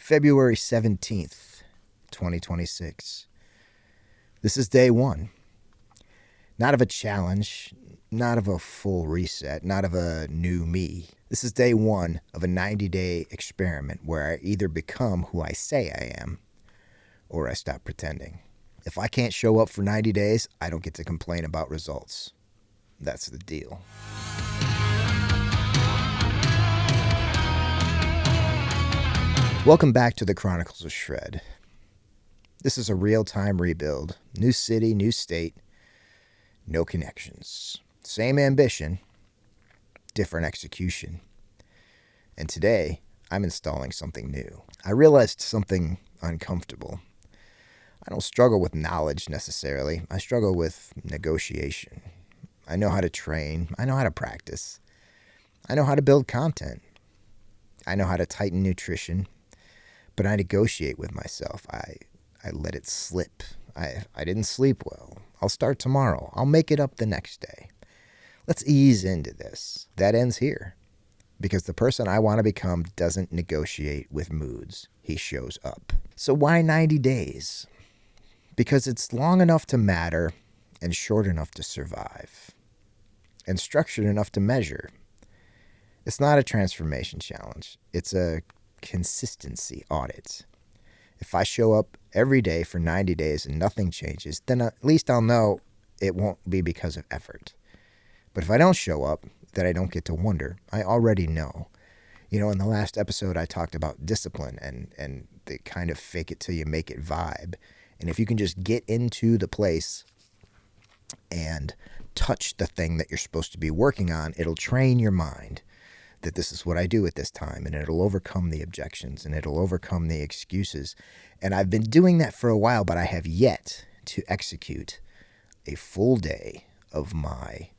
February 17th, 2026. This is day one. Not of a challenge, not of a full reset, not of a new me. This is day one of a 90-day experiment where I either become who I say I am or I stop pretending. If I can't show up for 90 days, I don't get to complain about results. That's the deal. Welcome back to the Chronicles of Shred. This is a real-time rebuild. New city, new state, no connections. Same ambition, different execution. And today, I'm installing something new. I realized something uncomfortable. I don't struggle with knowledge necessarily. I struggle with negotiation. I know how to train. I know how to practice. I know how to build content. I know how to tighten nutrition. But I negotiate with myself. I let it slip. I didn't sleep well. I'll start tomorrow. I'll make it up the next day. Let's ease into this. That ends here. Because the person I want to become doesn't negotiate with moods. He shows up. So why 90 days? Because it's long enough to matter and short enough to survive. And structured enough to measure. It's not a transformation challenge. It's a consistency audit. If I show up every day for 90 days and nothing changes, then at least I'll know it won't be because of effort. But if I don't show up, then I don't get to wonder. I already know. You know, in the last episode, I talked about discipline and the kind of fake it till you make it vibe. And if you can just get into the place and touch the thing that you're supposed to be working on, it'll train your mind that this is what I do at this time, and it'll overcome the objections, and it'll overcome the excuses. And I've been doing that for a while, but I have yet to execute a full day of my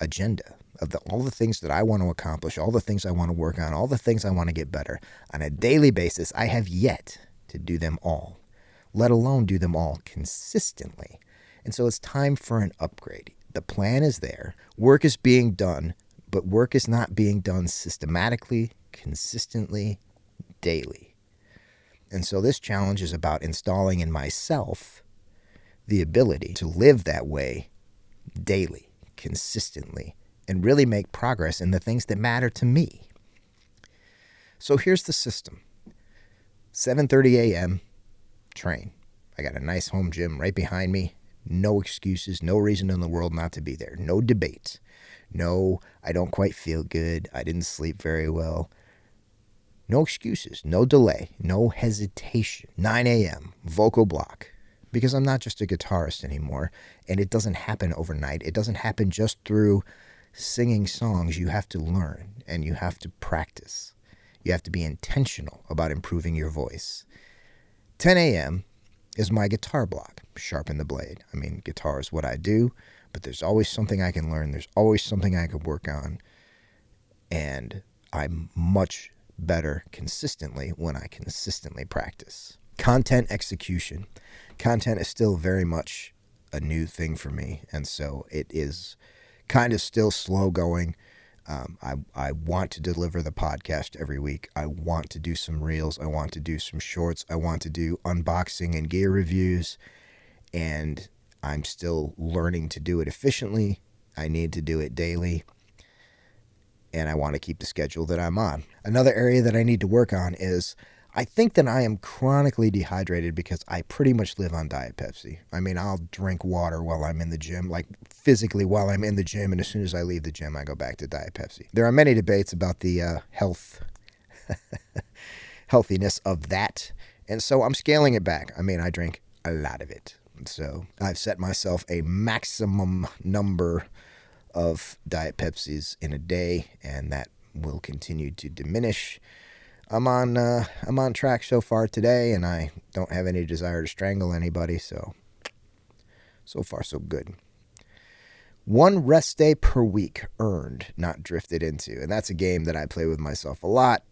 agenda, of all the things that I want to accomplish, all the things I want to work on, all the things I want to get better. On a daily basis, I have yet to do them all, let alone do them all consistently. And so it's time for an upgrade. The plan is there. Work is being done. But work is not being done systematically, consistently, daily. And so this challenge is about installing in myself the ability to live that way daily, consistently, and really make progress in the things that matter to me. So here's the system. 7:30 a.m., train. I got a nice home gym right behind me. No excuses, no reason in the world not to be there. No debate. No, I don't quite feel good. I didn't sleep very well. No excuses, no delay, no hesitation. 9 a.m., vocal block. Because I'm not just a guitarist anymore, and it doesn't happen overnight. It doesn't happen just through singing songs. You have to learn, and you have to practice. You have to be intentional about improving your voice. 10 a.m. is my guitar block. Sharpen the blade. I mean, guitar is what I do. But there's always something I can learn. There's always something I can work on. And I'm much better consistently when I consistently practice. Content execution. Content is still very much a new thing for me. And so it is kind of still slow going. I want to deliver the podcast every week. I want to do some reels. I want to do some shorts. I want to do unboxing and gear reviews. And I'm still learning to do it efficiently. I need to do it daily. And I want to keep the schedule that I'm on. Another area that I need to work on is I think that I am chronically dehydrated because I pretty much live on Diet Pepsi. I mean, I'll drink water while I'm in the gym, like physically while I'm in the gym. And as soon as I leave the gym, I go back to Diet Pepsi. There are many debates about the healthiness of that. And so I'm scaling it back. I mean, I drink a lot of it. So I've set myself a maximum number of Diet Pepsis in a day, and that will continue to diminish. I'm on track so far today, and I don't have any desire to strangle anybody, so far so good. 1 rest day per week earned, not drifted into, and that's a game that I play with myself a lot.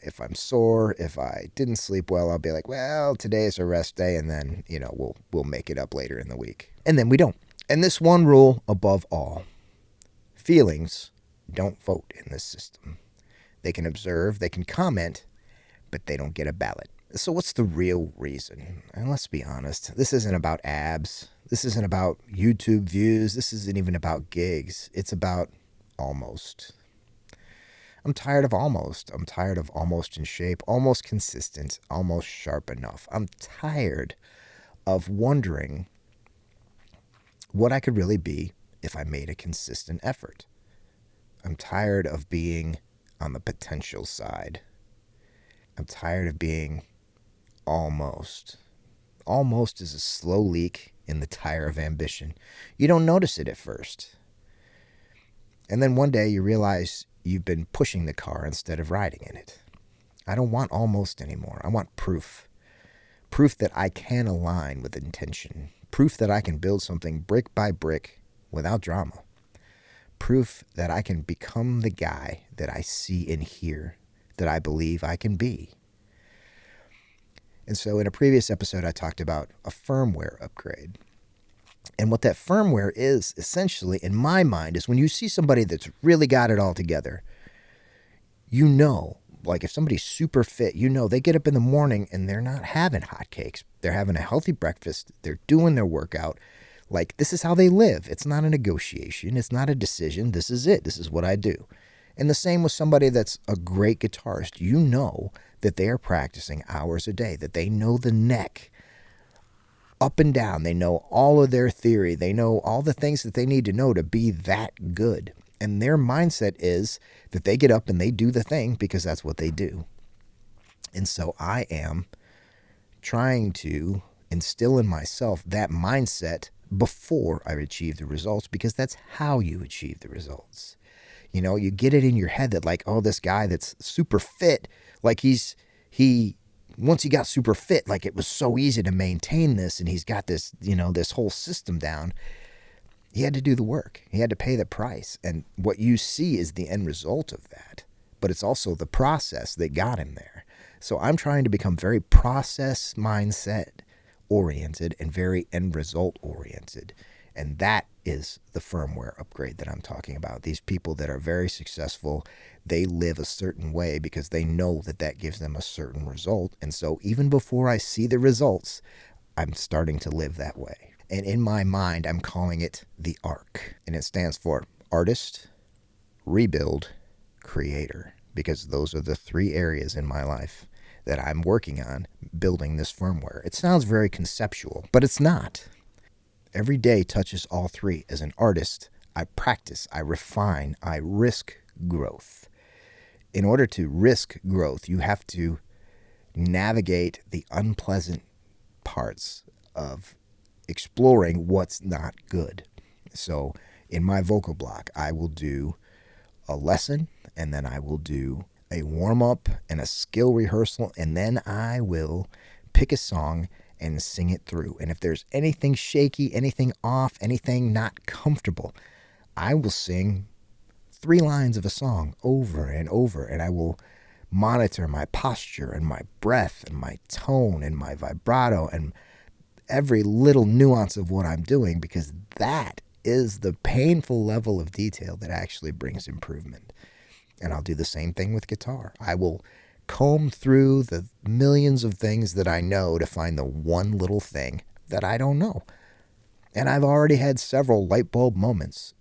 If I'm sore, if I didn't sleep well, I'll be like, well, today is a rest day, and then, we'll make it up later in the week. And then we don't. And this one rule above all, feelings don't vote in this system. They can observe, they can comment, but they don't get a ballot. So what's the real reason? And let's be honest, this isn't about abs. This isn't about YouTube views. This isn't even about gigs. It's about almost. I'm tired of almost. I'm tired of almost in shape, almost consistent, almost sharp enough. I'm tired of wondering what I could really be if I made a consistent effort. I'm tired of being on the potential side. I'm tired of being almost. Almost is a slow leak in the tire of ambition. You don't notice it at first. And then one day you realize you've been pushing the car instead of riding in it. I don't want almost anymore. I want proof. Proof that I can align with intention. Proof that I can build something brick by brick without drama. Proof that I can become the guy that I see and hear, that I believe I can be. And so in a previous episode, I talked about a firmware upgrade. And what that firmware is, essentially, in my mind, is when you see somebody that's really got it all together, you know, like if somebody's super fit, you know, they get up in the morning and they're not having hotcakes. They're having a healthy breakfast. They're doing their workout. Like, this is how they live. It's not a negotiation. It's not a decision. This is it. This is what I do. And the same with somebody that's a great guitarist. You know that they are practicing hours a day, that they know the neck up and down. They know all of their theory. They know all the things that they need to know to be that good. And their mindset is that they get up and they do the thing because that's what they do. And so I am trying to instill in myself that mindset before I achieve the results, because that's how you achieve the results. You know, you get it in your head that like, oh, this guy that's super fit, like once he got super fit, like it was so easy to maintain this, and he's got this, you know, this whole system down. He had to do the work. He had to pay the price. And what you see is the end result of that. But it's also the process that got him there. So I'm trying to become very process mindset oriented and very end result oriented. And that is the firmware upgrade that I'm talking about. These people that are very successful, they live a certain way because they know that that gives them a certain result. And so even before I see the results, I'm starting to live that way. And in my mind, I'm calling it the ARC. And it stands for Artist, Rebuild, Creator. Because those are the three areas in my life that I'm working on building this firmware. It sounds very conceptual, but it's not. Every day touches all three. As an artist, I practice, I refine, I risk growth. In order to risk growth, you have to navigate the unpleasant parts of exploring what's not good. So in my vocal block, I will do a lesson, and then I will do a warm-up and a skill rehearsal, and then I will pick a song and sing it through. And if there's anything shaky, anything off, anything not comfortable, I will sing 3 lines of a song over and over, and I will monitor my posture and my breath and my tone and my vibrato and every little nuance of what I'm doing, because that is the painful level of detail that actually brings improvement. And I'll do the same thing with guitar. I will comb through the millions of things that I know to find the one little thing that I don't know. And I've already had several light bulb moments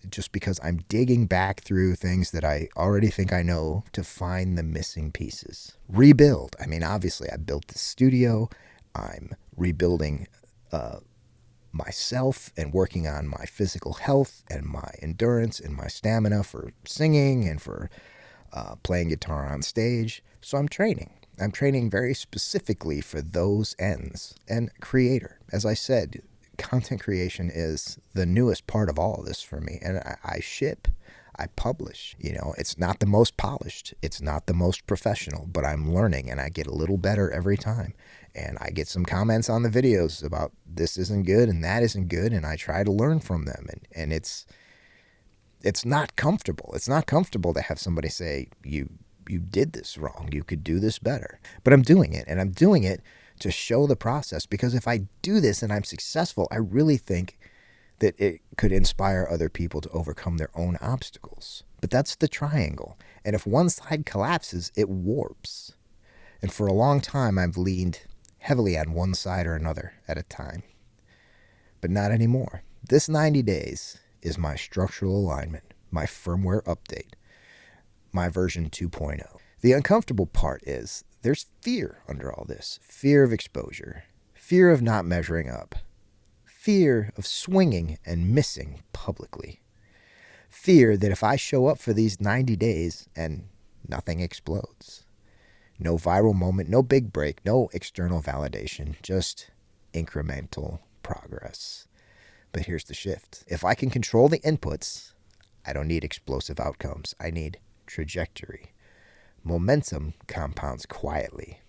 just because I'm digging back through things that I already think I know to find the missing pieces. Rebuild. I mean, obviously, I built the studio. I'm rebuilding myself and working on my physical health and my endurance and my stamina for singing and for playing guitar on stage. So I'm training. I'm training very specifically for those ends. And creator, as I said, content creation is the newest part of all of this for me. And I ship, I publish. You know, it's not the most polished. It's not the most professional, but I'm learning and I get a little better every time. And I get some comments on the videos about this isn't good and that isn't good, and I try to learn from them. And it's not comfortable. It's not comfortable to have somebody say, you did this wrong. You could do this better. But I'm doing it, and I'm doing it to show the process, because if I do this and I'm successful, I really think that it could inspire other people to overcome their own obstacles. But that's the triangle. And if one side collapses, it warps. And for a long time, I've leaned heavily on one side or another at a time. But not anymore. This 90 days is my structural alignment, my firmware update, my version 2.0. The uncomfortable part is there's fear under all this. Fear of exposure, fear of not measuring up, fear of swinging and missing publicly, fear that if I show up for these 90 days and nothing explodes, no viral moment, no big break, no external validation, just incremental progress. But here's the shift. If I can control the inputs, I don't need explosive outcomes. I need trajectory. Momentum compounds quietly.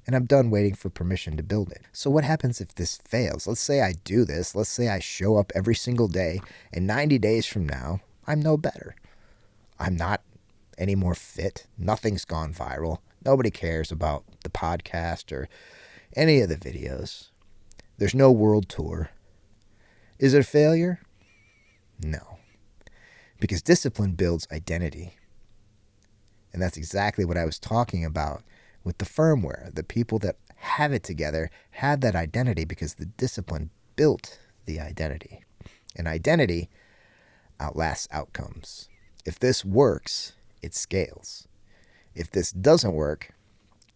And I'm done waiting for permission to build it. So what happens if this fails? Let's say I do this. Let's say I show up every single day, and 90 days from now, I'm no better. I'm not any more fit. Nothing's gone viral. Nobody cares about the podcast or any of the videos. There's no world tour. Is it a failure? No. Because discipline builds identity. And that's exactly what I was talking about with the firmware. The people that have it together have that identity because the discipline built the identity. And identity outlasts outcomes. If this works, it scales. If this doesn't work,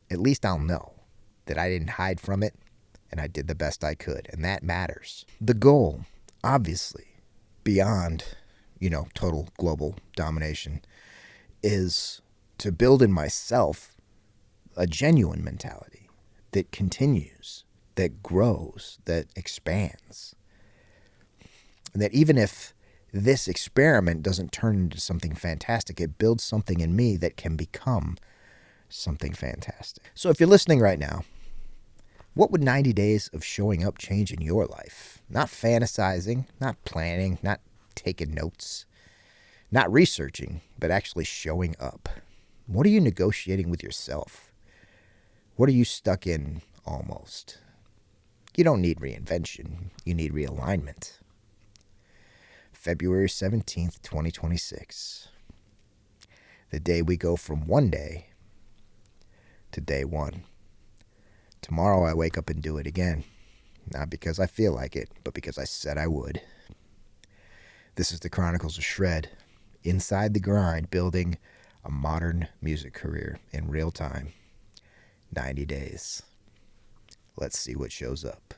at least I'll know that I didn't hide from it and I did the best I could. And that matters. The goal, obviously, beyond, total global domination, is to build in myself a genuine mentality that continues, that grows, that expands. And that even if this experiment doesn't turn into something fantastic, it builds something in me that can become something fantastic. So if you're listening right now, what would 90 days of showing up change in your life? Not fantasizing, not planning, not taking notes, not researching, but actually showing up. What are you negotiating with yourself? What are you stuck in almost? You don't need reinvention. You need realignment. February 17th, 2026. The day we go from one day to day one. Tomorrow I wake up and do it again. Not because I feel like it, but because I said I would. This is the Chronicles of Shred. Inside the grind, building a modern music career in real time. 90 days. Let's see what shows up.